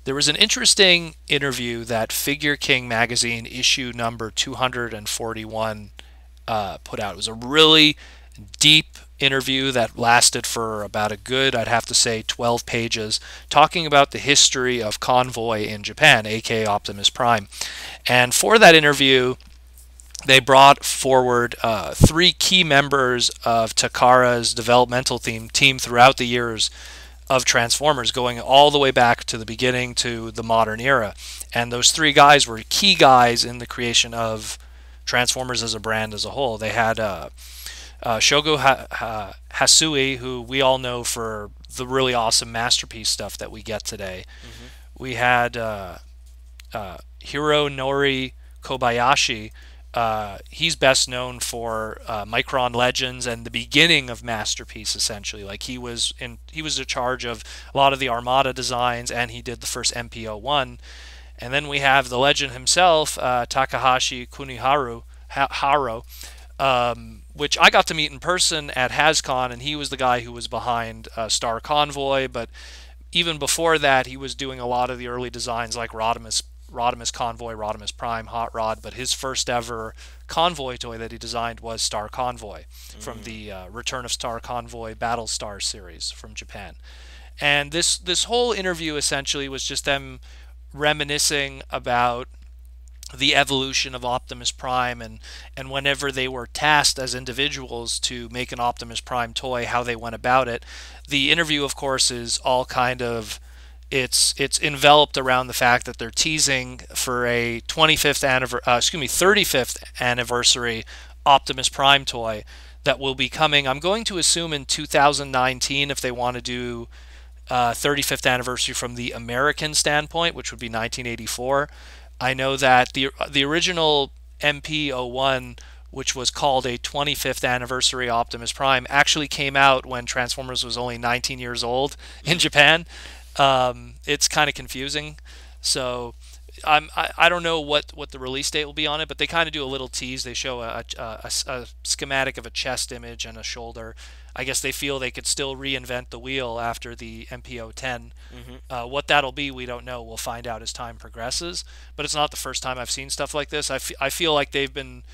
there was an interesting interview that Figure King magazine issue number 241 put out. It was a really deep interview that lasted for about a good, I'd have to say, 12 pages, talking about the history of Convoy in Japan, aka Optimus Prime. And for that interview, they brought forward three key members of Takara's developmental team throughout the years of Transformers, going all the way back to the beginning to the modern era. And those three guys were key guys in the creation of Transformers as a brand as a whole. They had Shogo Hasui, who we all know for the really awesome Masterpiece stuff that we get today. We had Hironori Kobayashi. He's best known for Micron Legends and the beginning of Masterpiece, essentially. Like he was in charge of a lot of the Armada designs, and he did the first MPO-1. And then we have the legend himself, Takahashi Kuniharo, which I got to meet in person at HasCon, and he was the guy who was behind Star Convoy. But even before that, he was doing a lot of the early designs like Rodimus Convoy, Rodimus Prime, Hot Rod. But his first ever Convoy toy that he designed was Star Convoy from the Return of Star Convoy Battlestar series from Japan. And this whole interview essentially was just them reminiscing about the evolution of Optimus Prime, and whenever they were tasked as individuals to make an Optimus Prime toy, how they went about it. The interview, of course, is all kind of it's enveloped around the fact that they're teasing for a 35th anniversary Optimus Prime toy that will be coming, I'm going to assume, in 2019, if they want to do 35th anniversary from the American standpoint, which would be 1984. I know that the original MP-01, which was called a 25th anniversary Optimus Prime, actually came out when Transformers was only 19 years old in Japan. It's kind of confusing. So I don't know what the release date will be on it, but they kind of do a little tease. They show a schematic of a chest image and a shoulder. I guess they feel they could still reinvent the wheel after the MPO-10. What that'll be, we don't know. We'll find out as time progresses. But it's not the first time I've seen stuff like this. I feel like they've been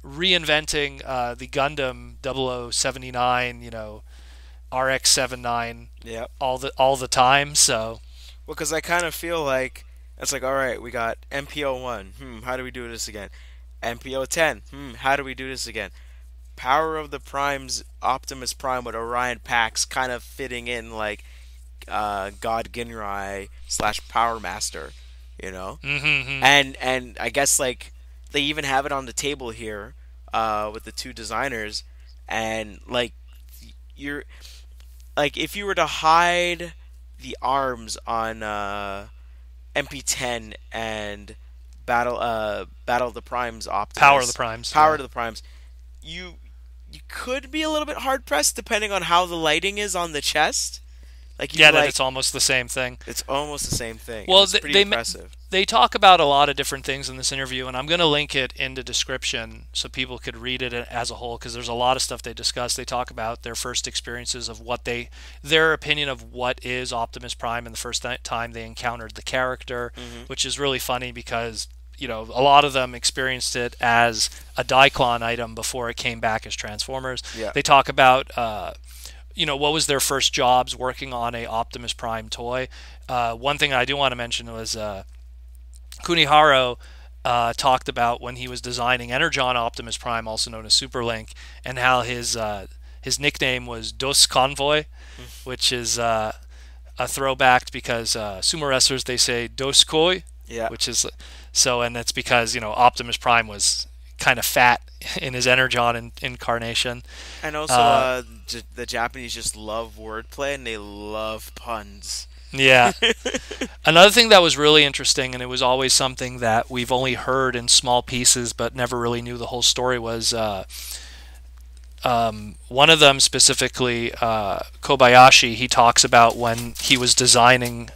reinventing the Gundam 0079, RX-79 all the time. So, well, because I kind of feel like it's like, all right, we got MPO-1. How do we do this again? MPO-10. How do we do this again? Power of the Primes, Optimus Prime with Orion Pax kind of fitting in like God Ginrai / Power Master, and I guess like they even have it on the table here with the two designers, and like you're like if you were to hide the arms on MP10 and Battle of the Primes Optimus, Power of the Primes, Power to the Primes, you could be a little bit hard pressed depending on how the lighting is on the chest. Like it's almost the same thing. It's almost the same thing. Well, it's pretty impressive. They talk about a lot of different things in this interview, and I'm going to link it in the description so people could read it as a whole, because there's a lot of stuff they discuss. They talk about their first experiences of their opinion of what is Optimus Prime, and the first time they encountered the character, which is really funny because a lot of them experienced it as a Diaclone item before it came back as Transformers. Yeah. They talk about what was their first jobs working on a Optimus Prime toy. One thing I do want to mention was Kuniharo talked about when he was designing Energon Optimus Prime, also known as Superlink, and how his nickname was Dos Convoy, which is a throwback because sumo wrestlers, they say Dos Koi, which is and it's because Optimus Prime was kind of fat in his Energon incarnation. And also the Japanese just love wordplay and they love puns. Yeah. Another thing that was really interesting, and it was always something that we've only heard in small pieces but never really knew the whole story, was one of them specifically, Kobayashi, he talks about when he was designing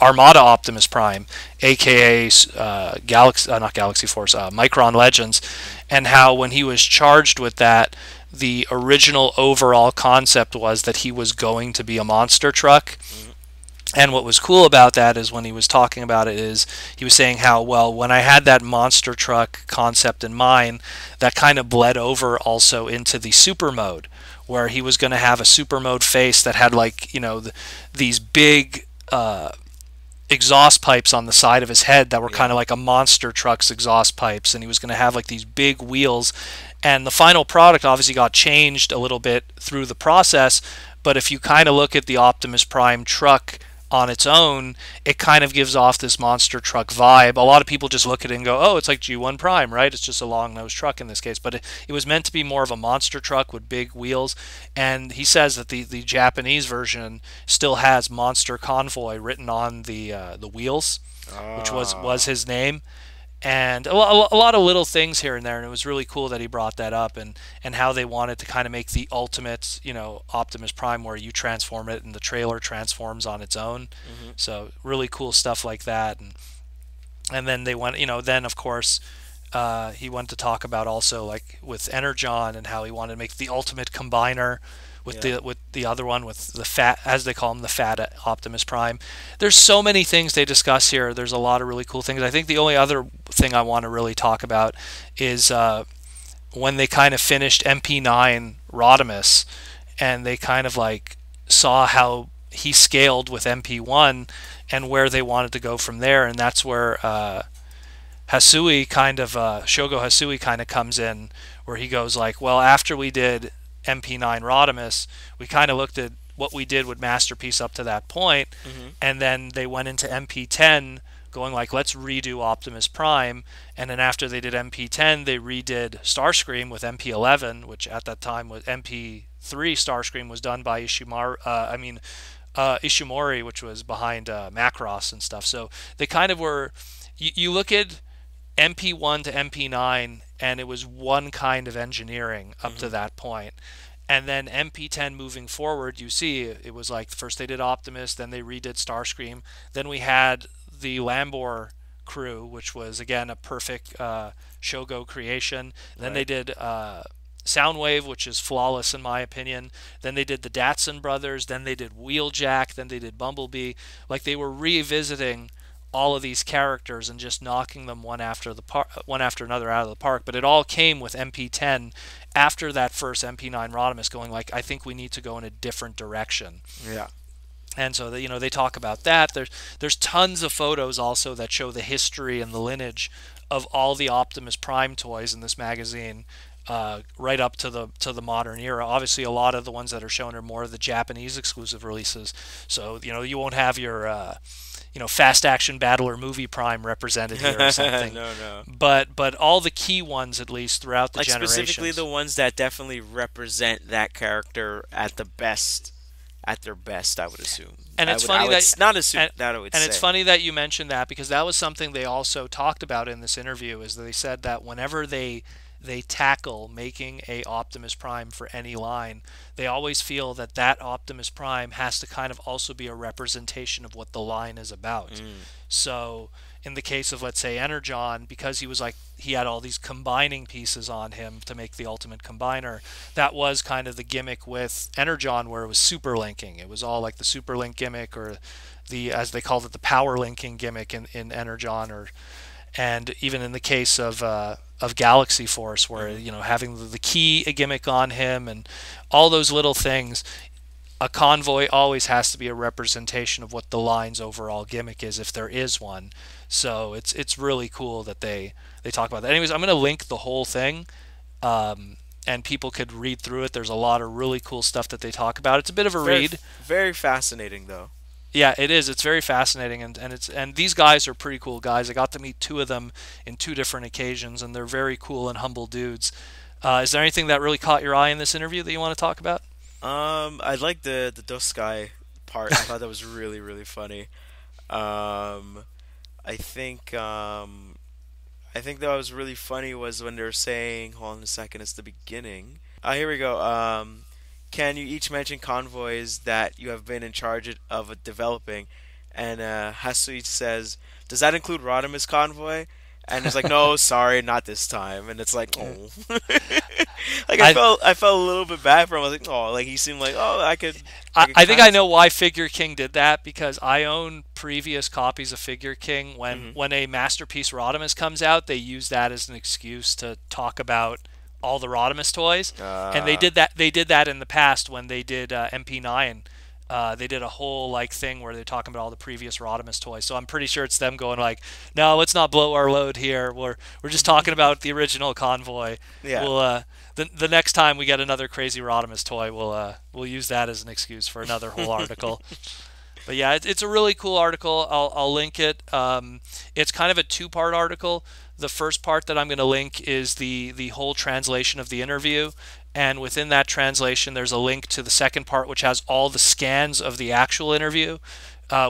Armada Optimus Prime, aka not Galaxy Force, Micron Legends, and how when he was charged with that, the original overall concept was that he was going to be a monster truck. And what was cool about that is when he was talking about it is he was saying how, well, when I had that monster truck concept in mind, that kind of bled over also into the super mode, where he was going to have a super mode face that had like, these big exhaust pipes on the side of his head that were kind Yeah. of like a monster truck's exhaust pipes, and he was going to have like these big wheels. And the final product obviously got changed a little bit through the process, but if you kind of look at the Optimus Prime truck on its own, it kind of gives off this monster truck vibe. A lot of people just look at it and go, oh, it's like G1 Prime, right? It's just a long nosed truck in this case. But it was meant to be more of a monster truck with big wheels. And he says that the Japanese version still has Monster Convoy written on the wheels, which was Ah, his name. And a lot of little things here and there, and it was really cool that he brought that up, and how they wanted to kind of make the ultimate, Optimus Prime, where you transform it and the trailer transforms on its own. hmm So really cool stuff like that. And then they went, then of course, he went to talk about also like with Energon and how he wanted to make the ultimate combiner with yeah. the other one, with the fat, as they call him, the fat Optimus Prime. There's so many things they discuss here. There's a lot of really cool things. I think the only other thing I want to really talk about is when they kind of finished MP9 Rodimus, and they kind of like saw how he scaled with MP1 and where they wanted to go from there, and that's where Hasui kind of Shogo Hasui kind of comes in, where he goes like, well, after we did MP9 Rodimus, we kind of looked at what we did with Masterpiece up to that point, hmm and then they went into MP10 going like, let's redo Optimus Prime. And then after they did MP10, they redid Starscream with MP11, which at that time was MP3. Starscream was done by Ishimori, which was behind Macross and stuff. So they kind of were. You look at MP1 to MP9, and it was one kind of engineering up to hmm that point. And then MP10 moving forward, you see it was like first they did Optimus, then they redid Starscream, then we had the Lambor crew, which was again a perfect Shogo creation. Then they Right. did Soundwave, which is flawless in my opinion. Then they did the Datsun brothers. Then they did Wheeljack. Then they did Bumblebee. Like they were revisiting all of these characters and just knocking them one after another out of the park. But it all came with MP10 after that first MP9 Rodimus going like, I think we need to go in a different direction. Yeah. And so they talk about that. There's tons of photos also that show the history and the lineage of all the Optimus Prime toys in this magazine, right up to the modern era. Obviously, a lot of the ones that are shown are more of the Japanese exclusive releases. So you won't have your fast action battle or movie Prime represented here or something. No, no. But all the key ones, at least throughout the Like specifically generations. the ones that definitely represent that character at the best, at their best, I would assume. And it's I funny would that not assume and, that I would and it's say. funny that you mentioned that, because that was something they also talked about in this interview. Is they said that whenever they tackle making a Optimus Prime for any line, they always feel that that Optimus Prime has to kind of also be a representation of what the line is about. Mm, So in the case of, let's say, Energon, because he was like he had all these combining pieces on him to make the ultimate combiner, that was kind of the gimmick with Energon, where it was super linking. It was all like the super link gimmick, or the, as they called it, the power linking gimmick in Energon, or and even in the case of Galaxy Force, where hmm having the key a gimmick on him and all those little things. A convoy always has to be a representation of what the line's overall gimmick is, if there is one. So it's really cool that they talk about that. Anyways, I'm going to link the whole thing, and people could read through it. There's a lot of really cool stuff that they talk about. It's a bit of a Very, read. very fascinating though. Yeah, it is. It's very fascinating, and these guys are pretty cool guys. I got to meet two of them in two different occasions, and they're very cool and humble dudes. Is there anything that really caught your eye in this interview that you want to talk about? I like the Doskai part. I thought that was really really funny. Um, I think I think that was really funny was when they were saying, hold on a second, it's the beginning. Here we go. Can you each mention convoys that you have been in charge of developing? And Hasui says, does that include Rodimus convoy? and it's like, no, sorry, not this time, and it's like, Yeah. oh, like I I felt a little bit bad for him. I was like, oh, like he seemed like, oh, I I, could I think kind I of. know why Figure King did that because I own previous copies of Figure King. Hmm. When a Masterpiece Rodimus comes out, they use that as an excuse to talk about all the Rodimus toys, and Uh, they did that in the past when they did MP9. They did a whole like thing where they're talking about all the previous Rodimus toys. So I'm pretty sure it's them going like, "No, let's not blow our load here. We're just talking about the original Convoy. yeah. We'll the next time we get another crazy Rodimus toy, we'll use that as an excuse for another whole article." But yeah, it's a really cool article. I'll link it. It's kind of a two-part article. The first part that I'm going to link is the whole translation of the interview, and within that translation, there's a link to the second part, which has all the scans of the actual interview,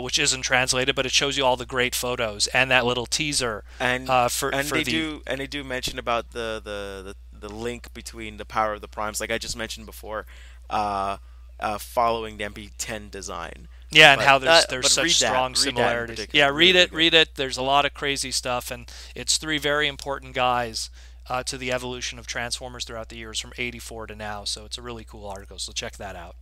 which isn't translated, but it shows you all the great photos and that little teaser and for the they do mention about the link between the power of the primes, like I just mentioned before, uh, following the MP10 design. yeah, and how there's But such strong read that in similarities. Yeah, particular, really, really good. read it. There's a lot of crazy stuff, and it's three very important guys to the evolution of Transformers throughout the years from '84 to now. So it's a really cool article. So check that out.